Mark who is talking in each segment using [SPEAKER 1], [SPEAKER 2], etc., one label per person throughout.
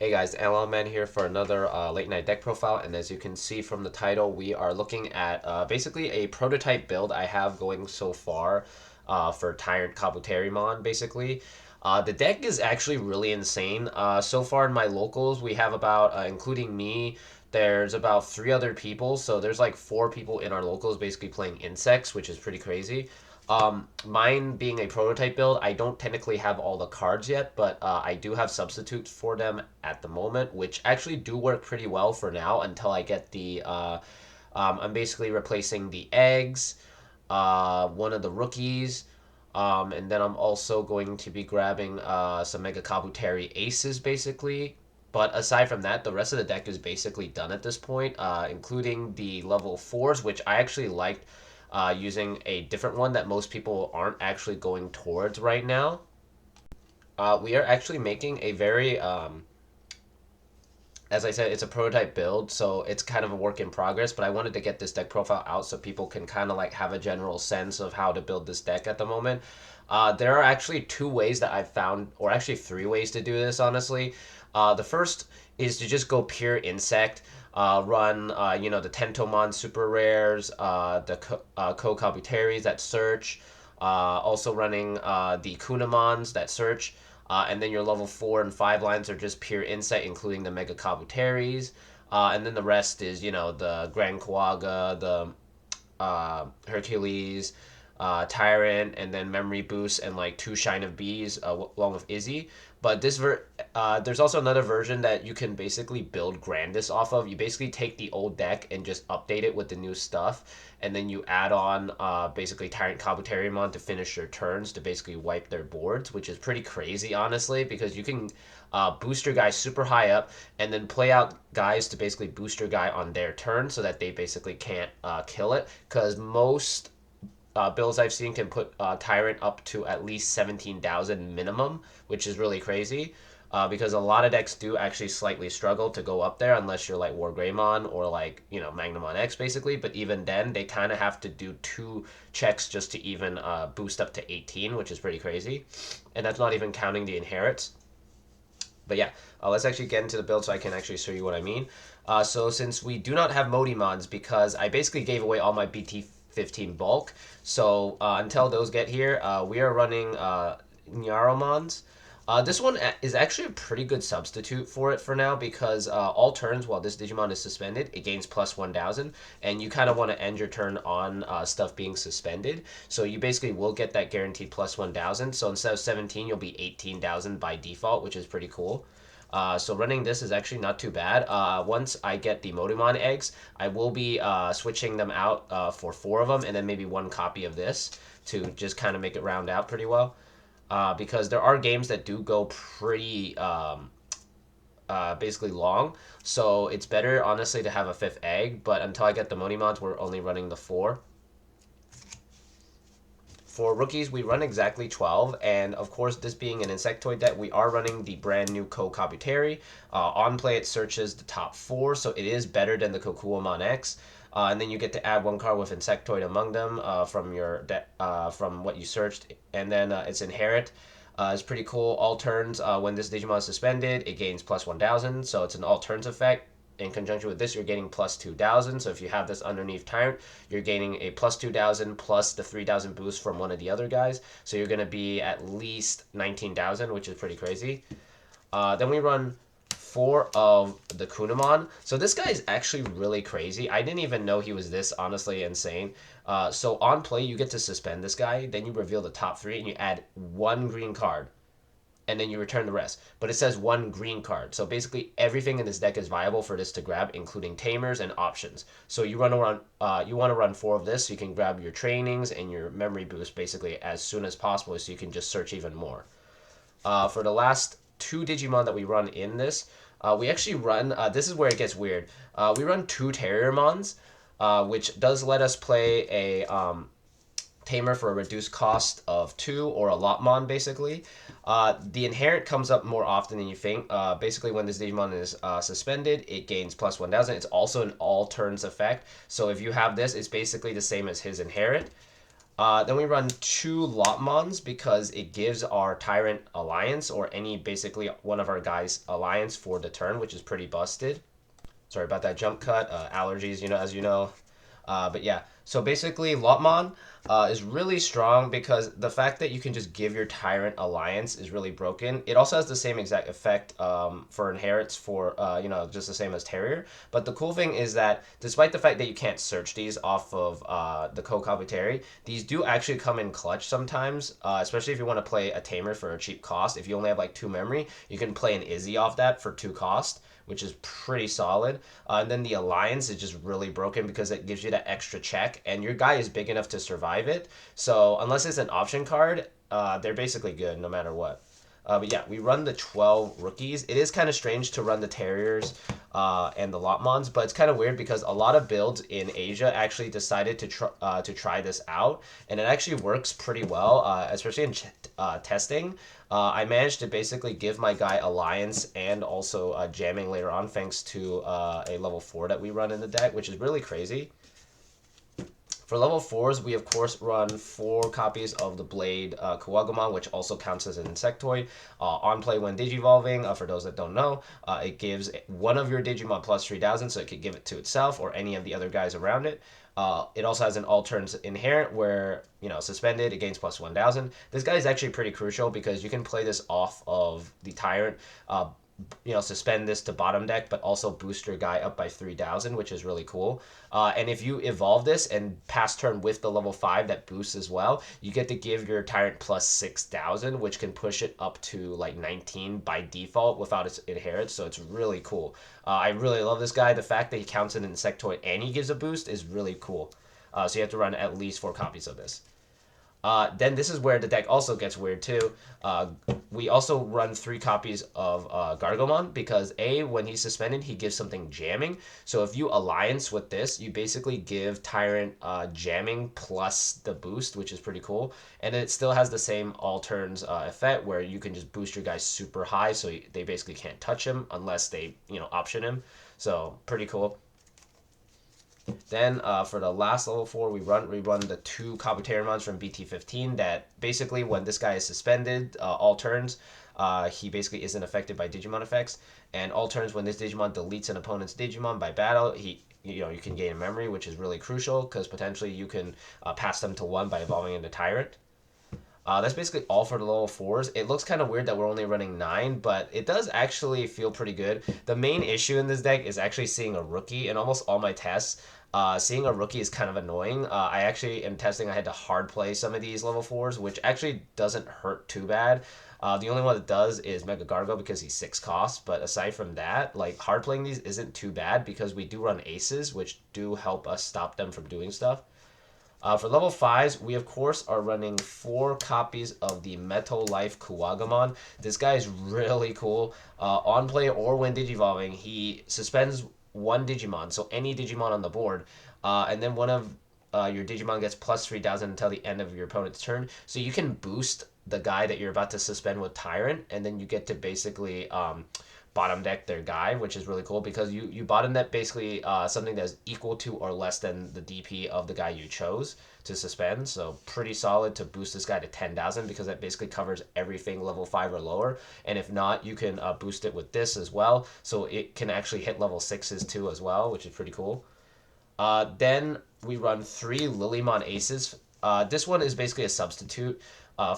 [SPEAKER 1] Hey guys, Man here for another late night deck profile, and as you can see from the title, we are looking at basically a prototype build I have going so far for Tyrantkabuterimon, basically. The deck is actually really insane. So far in my locals, we have about, including me, there's about three other people, so there's like four people in our locals basically playing insects, which is pretty crazy. Mine being a prototype build, I don't technically have all the cards yet, but I do have substitutes for them at the moment, which actually do work pretty well for now until I get the. I'm basically replacing the eggs, one of the rookies, and then I'm also going to be grabbing some Mega Kabuteri aces, basically. But aside from that, the rest of the deck is basically done at this point, including the level 4s, which I actually liked using a different one that most people aren't actually going towards right now. We are actually making a very, as I said, it's a prototype build, so it's kind of a work in progress, but I wanted to get this deck profile out so people can kind of like have a general sense of how to build this deck at the moment. There are actually two ways that I've found, or actually three ways to do this, honestly. The first is to just go pure insect. Run, the Tentomon super rares, the Kokabuteris that search, also running the Kunamons that search, and then your level 4 and 5 lines are just pure insight, including the Mega Kabuteris. And then the rest is, the Grand Kawaga, the Hercules, Tyrant, and then Memory Boost, and like two Shine of Bees, along with Izzy. But there's also another version that you can basically build Grandis off of. You basically take the old deck and just update it with the new stuff, and then you add on basically Tyrantkabuterimon to finish your turns to basically wipe their boards, which is pretty crazy, honestly, because you can boost your guy super high up and then play out guys to basically boost your guy on their turn so that they basically can't kill it. Because most builds I've seen can put Tyrant up to at least 17,000 minimum, which is really crazy. Because a lot of decks do actually slightly struggle to go up there unless you're like War Greymon or like, Magnamon X basically. But even then, they kind of have to do two checks just to even boost up to 18, which is pretty crazy. And that's not even counting the inherits. But yeah, let's actually get into the build so I can actually show you what I mean. So since we do not have Modimons, because I basically gave away all my Bt15 bulk, so until those get here, we are running Nyaromons. This one is actually a pretty good substitute for it for now because all turns while this Digimon is suspended, it gains plus 1,000, and you kind of want to end your turn on stuff being suspended. So you basically will get that guaranteed plus 1,000. So instead of 17, you'll be 18,000 by default, which is pretty cool. So running this is actually not too bad. Once I get the Modimon eggs, I will be switching them out for four of them, and then maybe one copy of this to just kind of make it round out pretty well because there are games that do go pretty basically long. So it's better, honestly, to have a fifth egg. But until I get the Monimons, we're only running the four. For rookies, we run exactly 12, and of course, this being an Insectoid deck, we are running the brand new Kokabuteri. On play, it searches the top four, so it is better than the Kokuomon X. And then you get to add one card with Insectoid among them from what you searched, and then its inherit. It's pretty cool. All turns, when this Digimon is suspended, it gains plus 1,000, so it's an all turns effect. In conjunction with this, you're getting plus 2,000. So if you have this underneath Tyrant, you're gaining a plus 2,000 plus the 3,000 boost from one of the other guys. So you're going to be at least 19,000, which is pretty crazy. Then we run four of the Kunamon. So this guy is actually really crazy. I didn't even know he was this honestly insane. So on play, you get to suspend this guy. Then you reveal the top three and you add one green card and then you return the rest. But it says one green card. So basically everything in this deck is viable for this to grab, including tamers and options. So you want to run four of this so you can grab your trainings and your memory boost basically as soon as possible so you can just search even more. For the last two Digimon that we run in this, we actually run, this is where it gets weird. We run two Terriermons, which does let us play a tamer for a reduced cost of 2 or a Lotmon basically. The inherent comes up more often than you think. Basically, when this Digimon is suspended, it gains plus 1,000. It's also an all turns effect. So if you have this, it's basically the same as his inherent. Then we run 2 Lotmons because it gives our Tyrant Alliance or any basically one of our guys Alliance for the turn, which is pretty busted. Sorry about that jump cut. Allergies, as you know. But yeah, so basically, Lotmon is really strong because the fact that you can just give your Tyrant Alliance is really broken. It also has the same exact effect for inherits for, just the same as Terrier. But the cool thing is that despite the fact that you can't search these off of the Kabuteri, these do actually come in clutch sometimes, especially if you want to play a Tamer for a cheap cost. If you only have like 2 memory, you can play an Izzy off that for 2 cost, which is pretty solid. And then the Alliance is just really broken because it gives you that extra check, and your guy is big enough to survive it. So unless it's an option card, they're basically good no matter what. But yeah, we run the 12 rookies. It is kind of strange to run the Terriers and the Lotmons, but it's kind of weird because a lot of builds in Asia actually decided to try this out, and it actually works pretty well, especially in testing. I managed to basically give my guy Alliance and also jamming later on thanks to a level 4 that we run in the deck, which is really crazy. For level 4s, we of course run 4 copies of the Blade Kuwagamon, which also counts as an Insectoid. On play when Digivolving, for those that don't know, it gives one of your Digimon plus 3,000, so it could give it to itself or any of the other guys around it. It also has an Alterns inherent where, suspended, it gains plus 1,000. This guy is actually pretty crucial because you can play this off of the Tyrant, suspend this to bottom deck, but also boost your guy up by 3,000, which is really cool. And if you evolve this and pass turn with the level 5 that boosts as well, you get to give your Tyrant plus 6,000, which can push it up to like 19 by default without its inherit. So it's really cool. I really love this guy. The fact that he counts an Insectoid and he gives a boost is really cool. So you have to run at least 4 copies of this. Then this is where the deck also gets weird too. We also run 3 copies of Gargomon because when he's suspended, he gives something jamming. So if you alliance with this, you basically give Tyrant jamming plus the boost, which is pretty cool. And it still has the same all turns effect where you can just boost your guy super high, so they basically can't touch him unless they option him. So pretty cool. Then for the last level 4, we run the 2 Kabuterimons from Bt15 that basically when this guy is suspended, all turns, he basically isn't affected by Digimon effects. And all turns when this Digimon deletes an opponent's Digimon by battle, you can gain a memory, which is really crucial because potentially you can pass them to 1 by evolving into Tyrant. That's basically all for the level 4s. It looks kind of weird that we're only running 9, but it does actually feel pretty good. The main issue in this deck is actually seeing a rookie. In almost all my tests, seeing a rookie is kind of annoying. I actually, in testing, I had to hard play some of these level 4s, which actually doesn't hurt too bad. The only one that does is Mega Gargo because he's 6 costs, but aside from that, like hard playing these isn't too bad because we do run aces, which do help us stop them from doing stuff. For level 5s, we of course are running 4 copies of the Metal Life Kuwagamon. This guy is really cool. On play or when Digivolving, he suspends 1 Digimon, so any Digimon on the board, and then one of your Digimon gets plus 3,000 until the end of your opponent's turn. So you can boost the guy that you're about to suspend with Tyrant, and then you get to basically bottom deck their guy, which is really cool because you bottom deck basically something that's equal to or less than the DP of the guy you chose to suspend. So pretty solid to boost this guy to 10,000 because that basically covers everything level 5 or lower. And if not, you can boost it with this as well. So it can actually hit level 6s too as well, which is pretty cool. Then we run 3 Lilymon Aces. This one is basically a substitute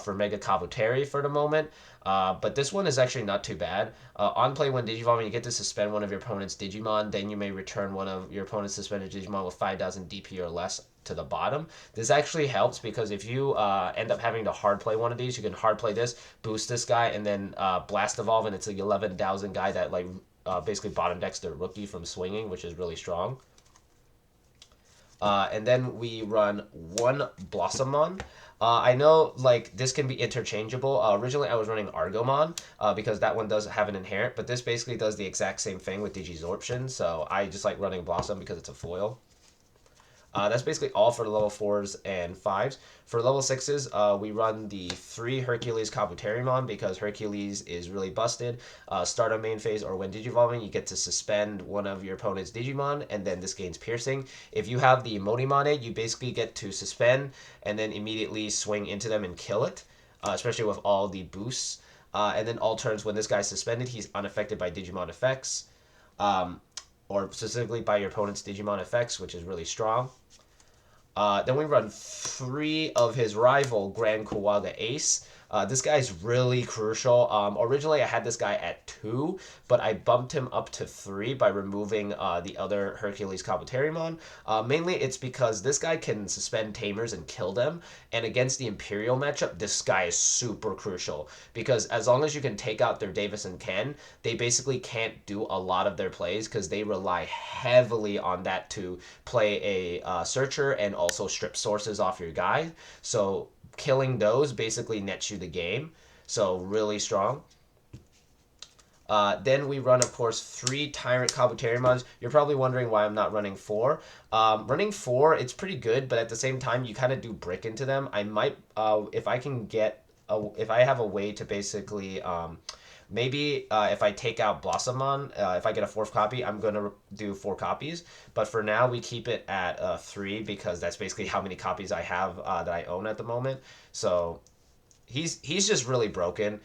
[SPEAKER 1] for Mega Kabuteri for the moment. But this one is actually not too bad. On play when Digivolving, you get to suspend one of your opponent's Digimon. Then you may return one of your opponent's suspended Digimon with 5,000 DP or less to the bottom. This actually helps because if you end up having to hard play one of these, you can hard play this, boost this guy, and then blast evolve, and it's a 11,000 guy that basically bottom decks the rookie from swinging, which is really strong. And then we run 1 Blossomon. I know this can be interchangeable. Originally I was running Argomon because that one does have an inherent, but this basically does the exact same thing with Digizorption, so I just like running Blossom because it's a foil. That's basically all for the level 4s and 5s. For level 6s, we run the 3 Tyrantkabuterimon because Hercules is really busted. Start on main phase or when Digivolving, you get to suspend one of your opponent's Digimon, and then this gains Piercing. If you have the Emotimon, you basically get to suspend and then immediately swing into them and kill it, especially with all the boosts. And then all turns when this guy's suspended, he's unaffected by Digimon effects, or specifically by your opponent's Digimon effects, which is really strong. Then we run 3 of his rival, Grand Kuwaga Ace. This guy's really crucial. Originally, I had this guy at 2, but I bumped him up to 3 by removing the other Hercules Kabuterimon. Mainly, it's because this guy can suspend Tamers and kill them, and against the Imperial matchup, this guy is super crucial, because as long as you can take out their Davis and Ken, they basically can't do a lot of their plays, because they rely heavily on that to play a Searcher and also strip sources off your guy. So killing those basically nets you the game. So really strong. Then we run, of course, 3 Tyrantkabuterimons. You're probably wondering why I'm not running 4. Running 4, it's pretty good, but at the same time, you kind of do brick into them. I might, if I can get, if I have a way to basically, maybe if I take out Blossomon, if I get a 4th copy, I'm going to do 4 copies. But for now, we keep it at 3 because that's basically how many copies I have that I own at the moment. So he's just really broken.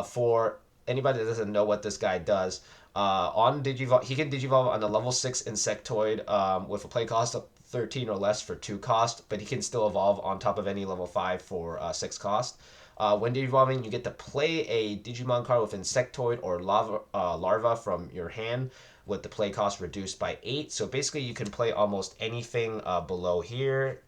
[SPEAKER 1] For anybody that doesn't know what this guy does, on Digivolve, he can Digivolve on a level 6 Insectoid with a play cost of 13 or less for 2 cost, but he can still evolve on top of any level 5 for 6 cost. When Digivolving, you get to play a Digimon card with Insectoid or Larva from your hand with the play cost reduced by 8. So basically, you can play almost anything below here.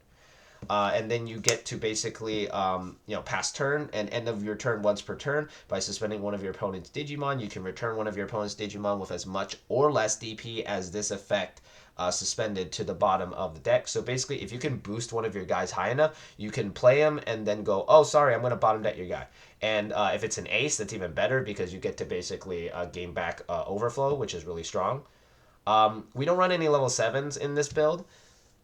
[SPEAKER 1] And then you get to basically, pass turn and end of your turn once per turn by suspending one of your opponent's Digimon. You can return one of your opponent's Digimon with as much or less DP as this effect suspended to the bottom of the deck. So basically, if you can boost one of your guys high enough, you can play him and then go, oh, sorry, I'm going to bottom deck your guy. And if it's an ace, that's even better because you get to basically gain back overflow, which is really strong. We don't run any level 7s in this build,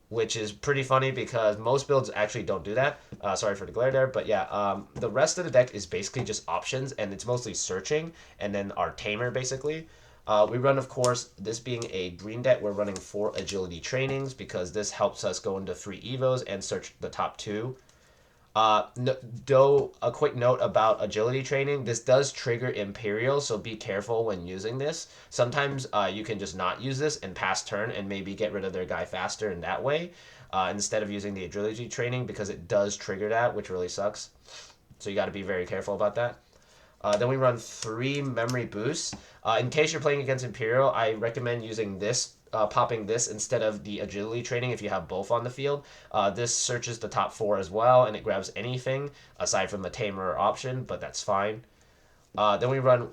[SPEAKER 1] which is pretty funny because most builds actually don't do that. Sorry for the glare there, but yeah, the rest of the deck is basically just options, and it's mostly searching, and then our tamer, basically. We run, of course, this being a green deck, we're running 4 agility trainings because this helps us go into 3 evos and search the top 2. Though a quick note about agility training, this does trigger Imperial, so be careful when using this. Sometimes you can just not use this and pass turn and maybe get rid of their guy faster in that way, instead of using the agility training, because it does trigger that, which really sucks. So you got to be very careful about that. Then we run 3 memory boosts. In case you're playing against Imperial, I recommend using this, popping this instead of the agility training if you have both on the field. This searches the top 4 as well, and it grabs anything aside from the tamer option, but that's fine. Then we run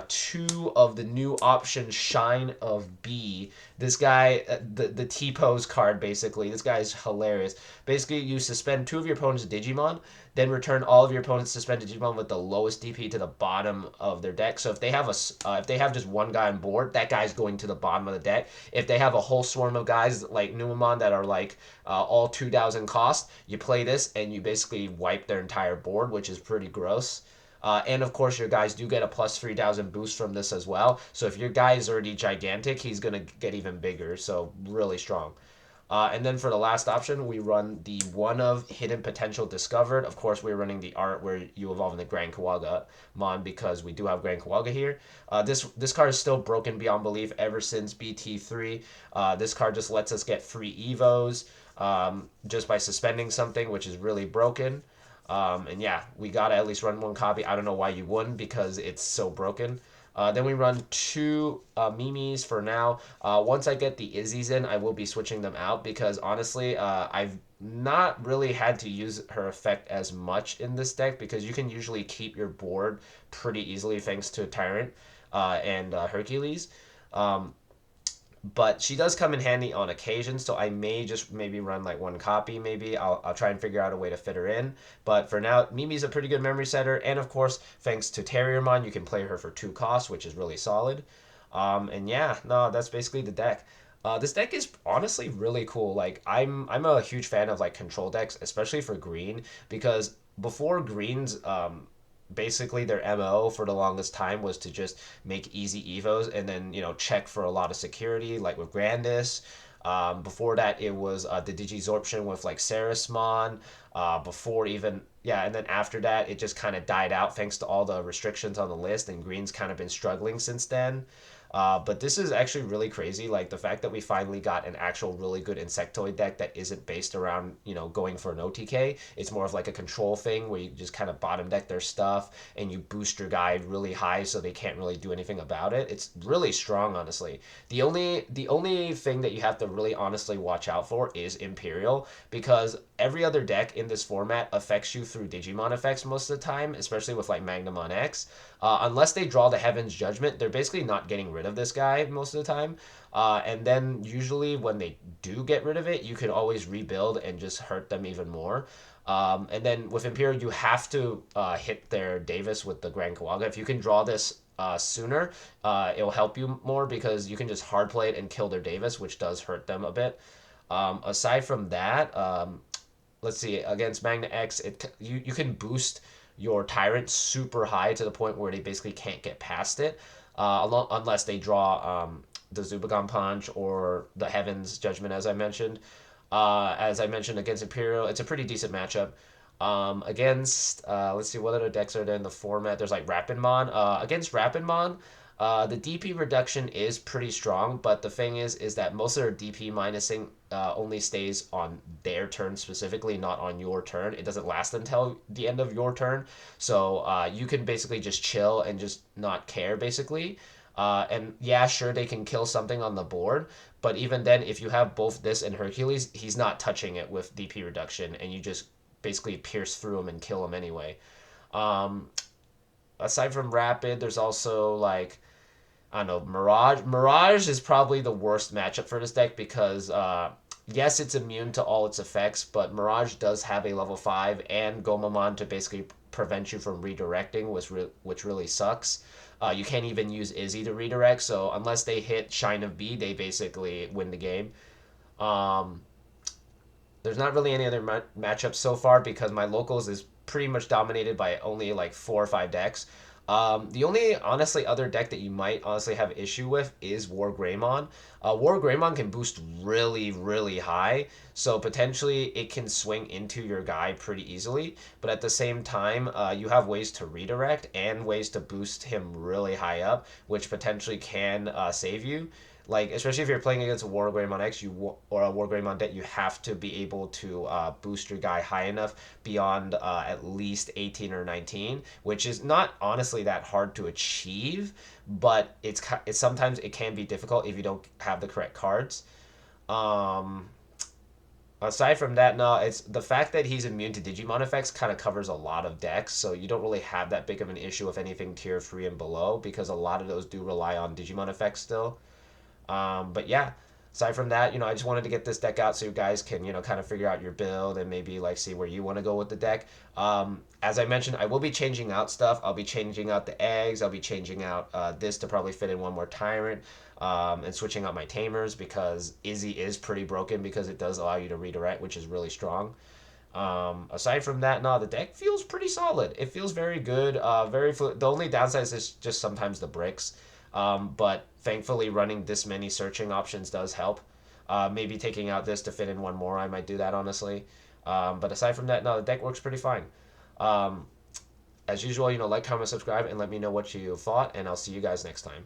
[SPEAKER 1] 2 of the new option, Shine of B. This guy, the T-pose card, basically. This guy is hilarious. Basically, you suspend 2 of your opponent's Digimon, then return all of your opponent's suspended Digimon with the lowest DP to the bottom of their deck. So if they have if they have just one guy on board, that guy's going to the bottom of the deck. If they have a whole swarm of guys like Numamon that are like all 2,000 cost, you play this and you basically wipe their entire board, which is pretty gross. And of course, your guys do get a plus 3,000 boost from this as well. So if your guy is already gigantic, he's going to get even bigger. So really strong. And then for the last option, we run the 1 of Hidden Potential Discovered. Of course, we're running the art where you evolve in the Grand Kawaga Mon because we do have Grand Kawaga here. This card is still broken beyond belief ever since BT3. This card just lets us get free Evos just by suspending something, which is really broken. And yeah, we gotta at least run 1 copy. I don't know why you wouldn't because it's so broken. Then we run 2 Mimis for now. Once I get the Izzy's in, I will be switching them out because honestly, I've not really had to use her effect as much in this deck because you can usually keep your board pretty easily thanks to Tyrant and Hercules. But she does come in handy on occasion, so I may just maybe run like 1 copy, maybe. I'll try and figure out a way to fit her in. But for now, Mimi's a pretty good memory setter, and of course, thanks to Terriermon, you can play her for 2 costs, which is really solid. And yeah, no, that's basically the deck. This deck is honestly really cool. Like I'm a huge fan of like control decks, especially for green, because before greens, basically their MO for the longest time was to just make easy evos and then check for a lot of security, like with Grandis. Before that, it was the Digisorption with like Sarismon. Before even yeah, and then after that, it just kind of died out thanks to all the restrictions on the list, and green's kind of been struggling since then. But this is actually really crazy. Like the fact that we finally got an actual really good Insectoid deck that isn't based around, going for an OTK. It's more of like a control thing where you just kind of bottom deck their stuff and you boost your guy really high so they can't really do anything about it. It's really strong, honestly. The only thing that you have to really honestly watch out for is Imperial, because every other deck in this format affects you through Digimon effects most of the time, especially with like Magnamon X. Unless they draw the Heaven's Judgment, they're basically not getting rid of this guy most of the time. And then usually when they do get rid of it, you can always rebuild and just hurt them even more. And then with Imperial, you have to hit their Davis with the Grand Kawaga. If you can draw this sooner, it'll help you more because you can just hard play it and kill their Davis, which does hurt them a bit. Aside from that, let's see, against Magna X, you can boost your Tyrant super high to the point where they basically can't get past it, unless they draw the Zubagon Punch or the Heaven's Judgment, as I mentioned against Imperial, it's a pretty decent matchup. Against let's see, what other decks are there in the format? There's like Rapidmon. Against Rapidmon, the DP reduction is pretty strong, but the thing is that most of their DP minusing only stays on their turn specifically, not on your turn. It doesn't last until the end of your turn, so you can basically just chill and just not care, basically. And yeah, sure, they can kill something on the board, but even then, if you have both this and Hercules, he's not touching it with DP reduction, and you just basically pierce through him and kill him anyway. Um, Aside from Rapid, there's also like I don't know, Mirage. Mirage is probably the worst matchup for this deck because yes, it's immune to all its effects, but Mirage does have a level 5 and Gomamon to basically prevent you from redirecting, which really sucks. You can't even use Izzy to redirect, so unless they hit Shine of B, they basically win the game. Um, there's not really any other matchups so far because my locals is pretty much dominated by only like 4 or 5 decks. The only honestly other deck that you might honestly have issue with is War Greymon. War Greymon can boost really, really high, so potentially it can swing into your guy pretty easily. But at the same time, you have ways to redirect and ways to boost him really high up, which potentially can save you. Like especially if you're playing against a War Greymon X, or a War Greymon deck, you have to be able to boost your guy high enough beyond at least 18 or 19, which is not honestly that hard to achieve, but it's sometimes it can be difficult if you don't have the correct cards. Um, Aside from that, no, it's the fact that he's immune to Digimon effects kind of covers a lot of decks, so you don't really have that big of an issue with anything tier 3 and below because a lot of those do rely on Digimon effects still. But yeah, aside from that, I just wanted to get this deck out so you guys can, kind of figure out your build and maybe like see where you want to go with the deck. As I mentioned, I will be changing out stuff. I'll be changing out the eggs. I'll be changing out this to probably fit in one more tyrant. And switching out my tamers because Izzy is pretty broken because it does allow you to redirect, which is really strong. Aside from that, no, the deck feels pretty solid. It feels very good. The only downside is just sometimes the bricks. But thankfully, running this many searching options does help. Maybe taking out this to fit in one more, I might do that honestly. But aside from that, no, the deck works pretty fine. Um, as usual, like, comment, subscribe, and let me know what you thought, and I'll see you guys next time.